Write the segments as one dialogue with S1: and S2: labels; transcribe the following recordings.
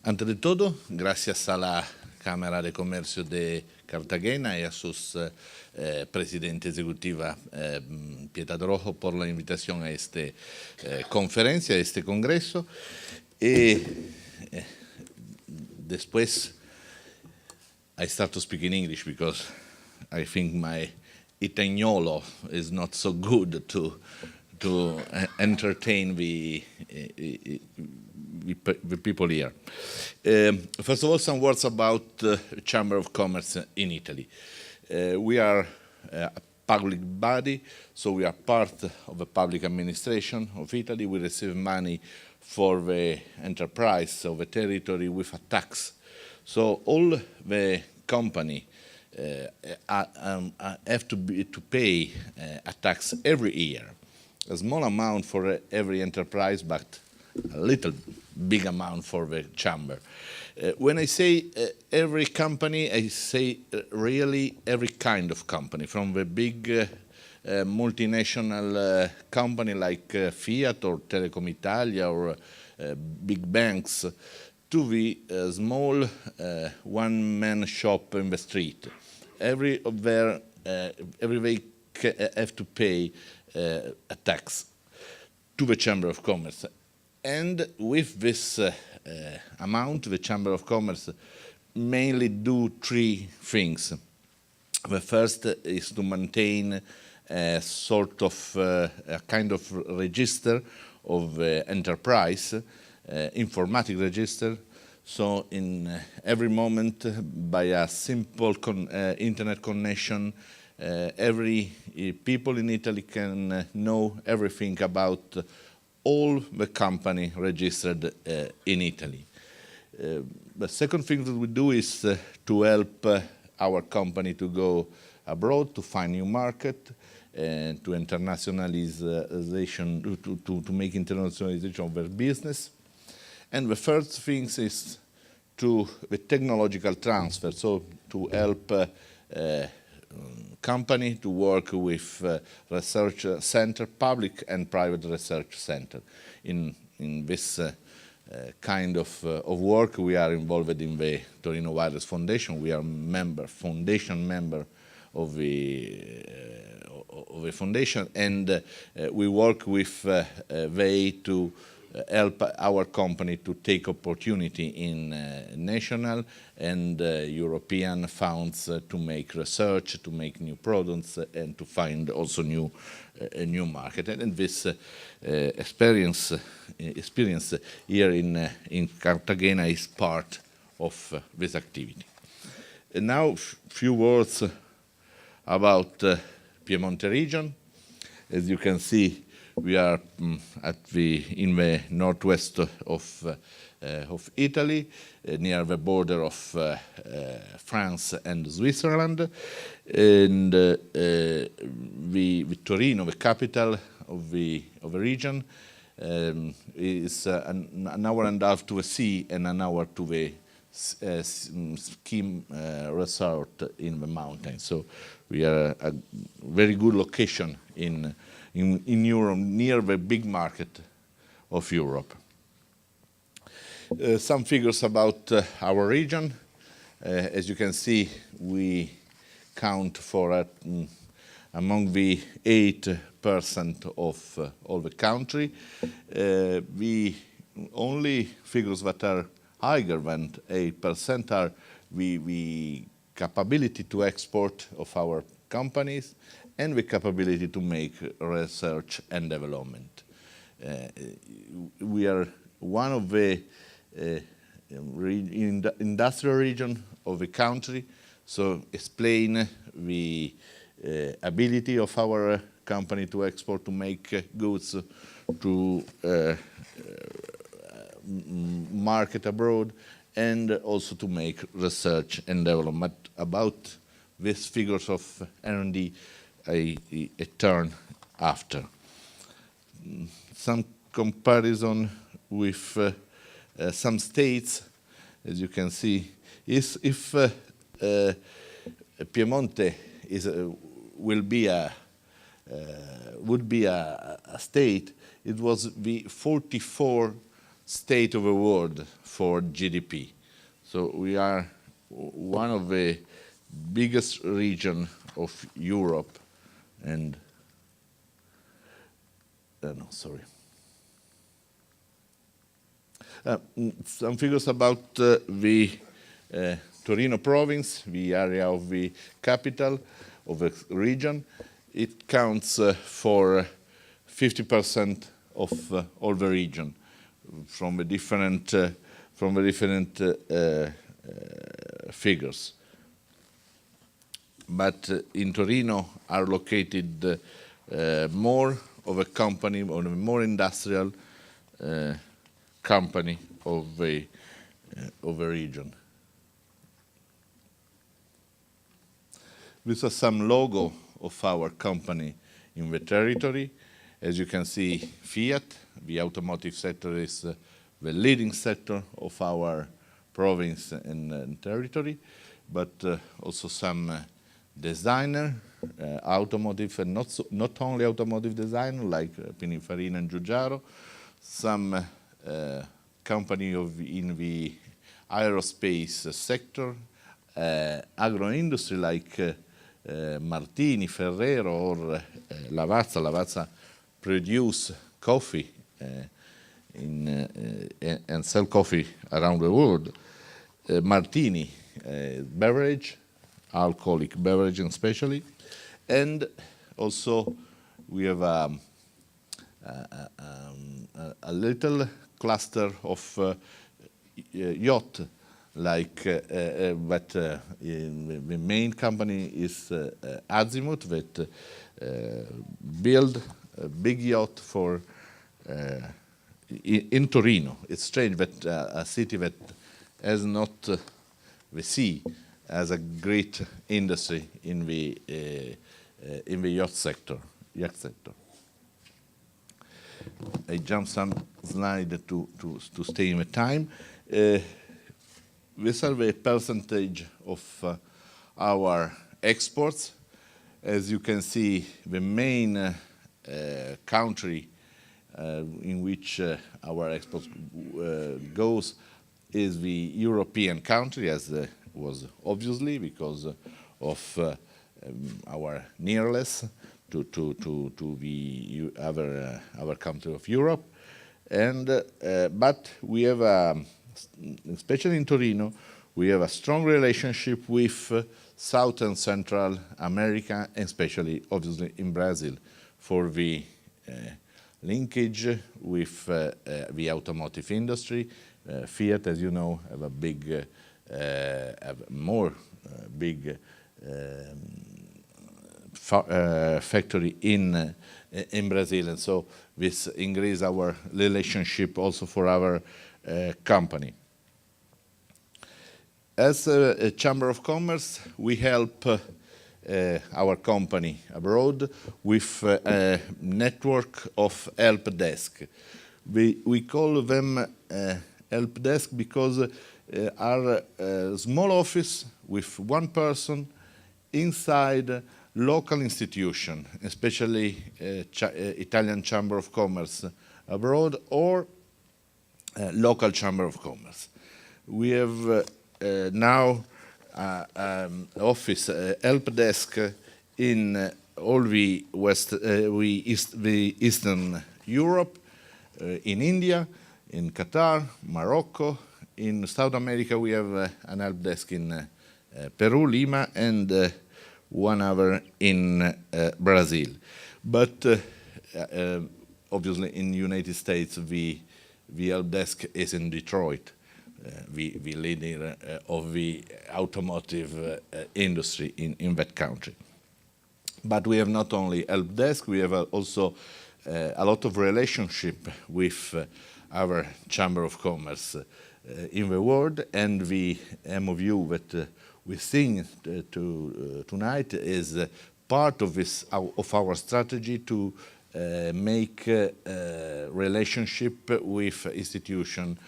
S1: Ante de todo, gracias a la Cámara de Comercio de Cartagena y a sus presidente ejecutiva Pietà Rojo por la invitación a esta conferencia, a este congreso. Y después, I start to speak in English because I think my Italiano is not so good to entertain the people here. First of all, some words about the Chamber of Commerce in Italy. We are a public body, so we are part of the public administration of Italy. We receive money for the enterprise of the territory with a tax. So all the company have to pay a tax every year. A small amount for every enterprise, but a little big amount for the chamber. When I say every company, I say really every kind of company, from the big multinational company like Fiat or Telecom Italia or big banks, to the small one-man shop in the street. Every they have to pay a tax to the Chamber of Commerce. And with this amount, the Chamber of Commerce mainly do three things. The first is to maintain a sort of a kind of register of enterprise, informatic register. So in every moment, by a simple internet connection, every people in Italy can know everything about all the company registered in Italy. The second thing that we do is to help our company to go abroad, to find new market, and to internationalization, to make internationalization of their business. And the third thing is to the technological transfer, so to help company to work with research center, public and private research center. In this kind of work, we are involved in the Torino Virus Foundation. We are foundation member of the foundation, and we work with they to help our company to take opportunity in national and European funds to make research, to make new products, and to find also new market. And this experience here in Cartagena is part of this activity. And now, few words about Piemonte region. As you can see, we are in the northwest of Italy, near the border of France and Switzerland, and Torino, the capital of the region, is an hour and a half to the sea and an hour to the ski resort in the mountains. So we are a very good location in Europe, near the big market of Europe. Some figures about our region. As you can see, we count for among the 8% of all the country. The only figures that are higher than 8% are the capability to export of our companies and the capability to make research and development. We are one of the industrial region of the country, so explain the ability of our company to export, to make goods, to market abroad, and also to make research and development. About these figures of R&D, I turn after. Some comparison with some states, as you can see, is if Piemonte would be a state, it was the 44 state of the world for GDP. So we are one of the biggest region of Europe and no, sorry. Some figures about the Torino province, the area of the capital of the region. It counts for 50% of all the region from the different figures. But in Torino are located more of a company, or a more industrial company of the region. This is some logo of our company in the territory. As you can see, Fiat, the automotive sector, is the leading sector of our province and territory, but also some designer, automotive, and not only automotive designer like Pininfarina and Giugiaro, some company in the aerospace sector, agro-industry like Martini, Ferrero, or Lavazza. Lavazza produce coffee and sell coffee around the world. Martini, beverage, alcoholic beverage especially, and also we have a little cluster of yacht, like but the main company is Azimut, that build a big yacht for in Torino. It's strange that a city that has not the sea has a great industry in the yacht sector. I jump some slide to stay in the time. These are the percentage of our exports. As you can see, the main country in which our exports goes is the European country, as was obviously because of our nearness to the other country of Europe, and but we have especially in Torino, we have a strong relationship with South and Central America, and especially, obviously, in Brazil, for the linkage with the automotive industry. Fiat, as you know, have a big, big factory in Brazil, and so this increases our relationship also for our company. As a Chamber of Commerce, we help our company abroad with a network of help desk. We call them help desk because are a small office with one person inside local institution, especially Italian Chamber of Commerce abroad or local Chamber of Commerce. We have now office help desk in all the Eastern Europe, in India, in Qatar, Morocco. In South America, we have an help desk in Peru, Lima, and one other in Brazil. But obviously, in the United States, the help desk is in Detroit, the leader of the automotive industry in that country. But we have not only help desk, we have also a lot of relationship with our Chamber of Commerce in the world, and the MOU that we sing tonight is part of this of our strategy to make relationship with institutions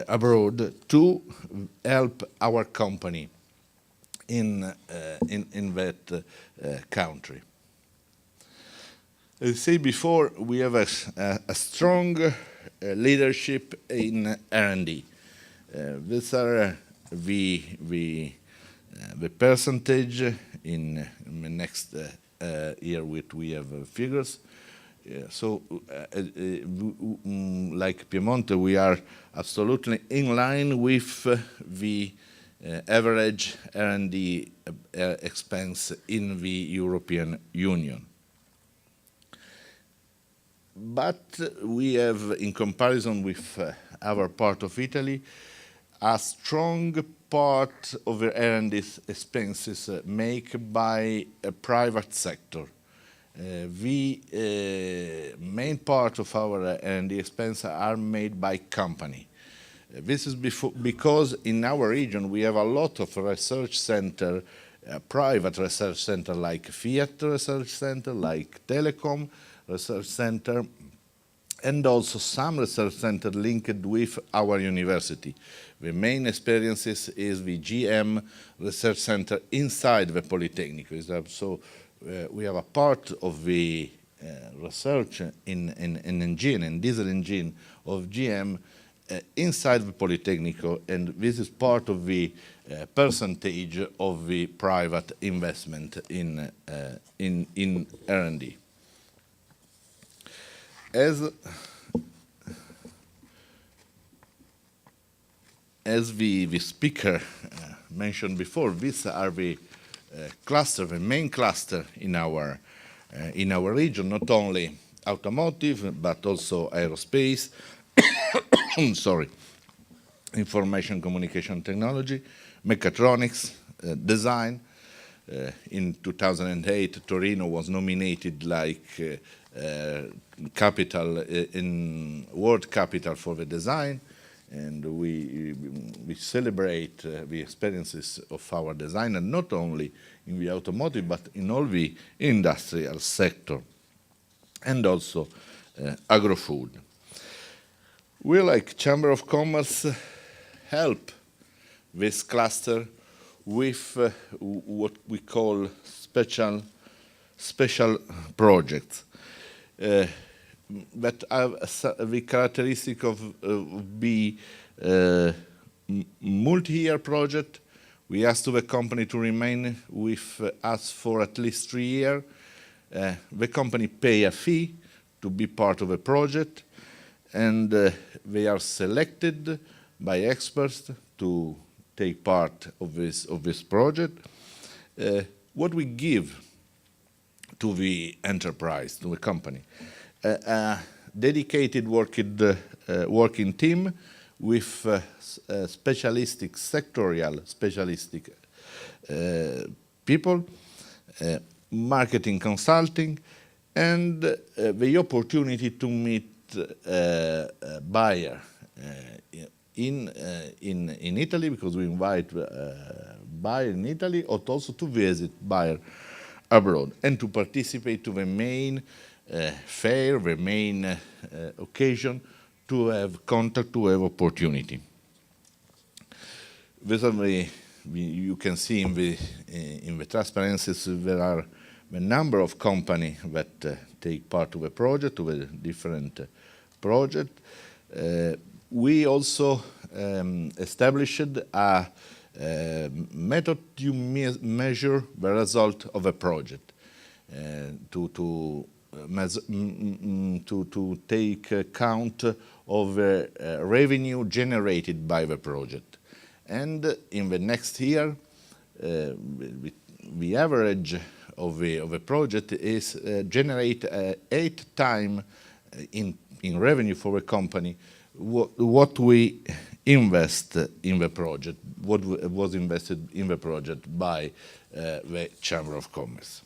S1: abroad to help our company in that country. As I said before, we have a strong leadership in R&D. These are the percentage in the next year we have figures. Like Piemonte, we are absolutely in line with the average R&D expense in the European Union. But we have, in comparison with our part of Italy, a strong part of the R&D expenses made by a private sector. The main part of our R&D expenses are made by company. This is because in our region we have a lot of research center, private research center like Fiat Research Center, like Telecom Research Center, and also some research center linked with our university. The main experiences is the GM Research Center inside the Polytechnic. So we have a part of the research in engine, in diesel engine of GM inside the Polytechnico, and this is part of the percentage of the private investment in R&D. As the speaker mentioned before, these are the cluster, the main cluster in our region, not only automotive, but also aerospace, sorry, information communication technology, mechatronics, design. In 2008, Torino was nominated like capital in world capital for the design, and we celebrate the experiences of our design, and not only in the automotive, but in all the industrial sector, and also agro-food. We, like Chamber of Commerce, help this cluster with what we call special projects that have the characteristic of be multi-year project. We ask the company to remain with us for at least 3 years. The company pay a fee to be part of a project, and they are selected by experts to take part of this project. What we give to the enterprise, to the company, a dedicated working team with specialistic people, marketing consulting, and the opportunity to meet buyer in Italy, because we invite buyer in Italy, or also to visit buyer abroad, and to participate to the main fair, the main occasion, to have contact, to have opportunity. Visibly, you can see in the transparencies there are a number of companies that take part of a project, of a different project. We also established a method to measure the result of a project, to take account of the revenue generated by the project. And in the next year, the average of a project is generate 8 times in revenue for a company what we invest in the project, what was invested in the project by the Chamber of Commerce.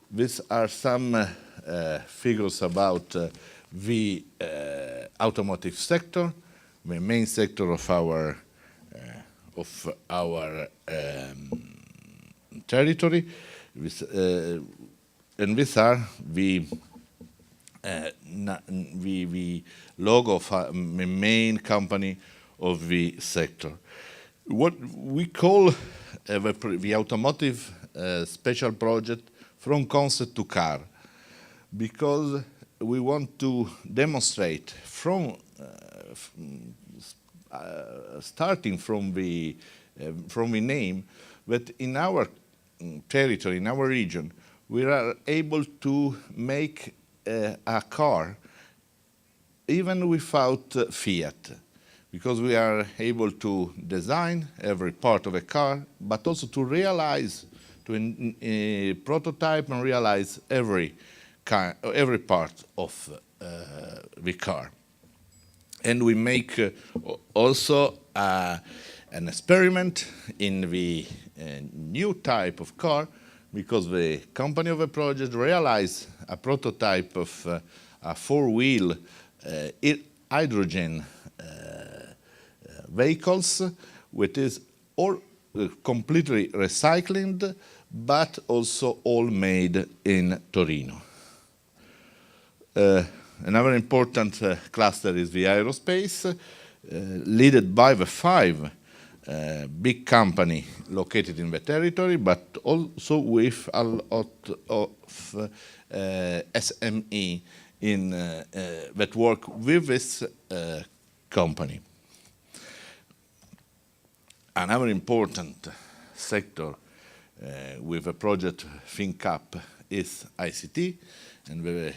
S1: These are some figures about the automotive sector, the main sector of our territory, and these are the logo of the main company of the sector. What we call the automotive special project from concept to car, because we want to demonstrate starting from the name, that in our territory, in our region, we are able to make a car even without Fiat, because we are able to design every part of a car, but also to realize, to prototype and realize every part of the car. And we make also an experiment in the new type of car, because the company of the project realized a prototype of a four-wheel hydrogen vehicles, which is all completely recycled, but also all made in Torino. Another important cluster is the aerospace, led by the 5 big company located in the territory, but also with a lot of SME that work with this company. Another important sector with the project ThinkUp is ICT, and the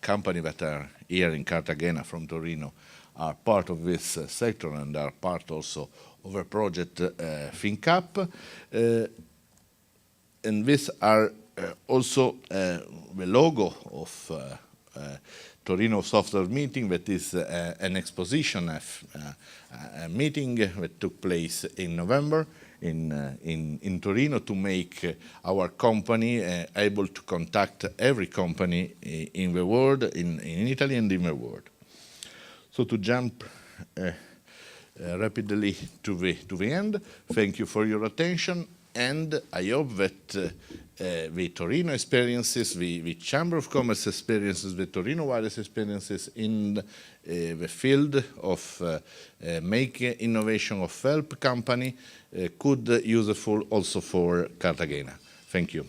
S1: company that are here in Cartagena from Torino are part of this sector and are part also of a project ThinkUp. And these are also the logo of Torino Software Meeting, that is an exposition, a meeting that took place in November in Torino, to make our company able to contact every company in the world, in Italy and in the world. So to jump rapidly to the end, thank you for your attention, and I hope that the Torino experiences, the Chamber of Commerce experiences, the Torino Wireless experiences in the field of make innovation of help company could useful also for Cartagena. Thank you.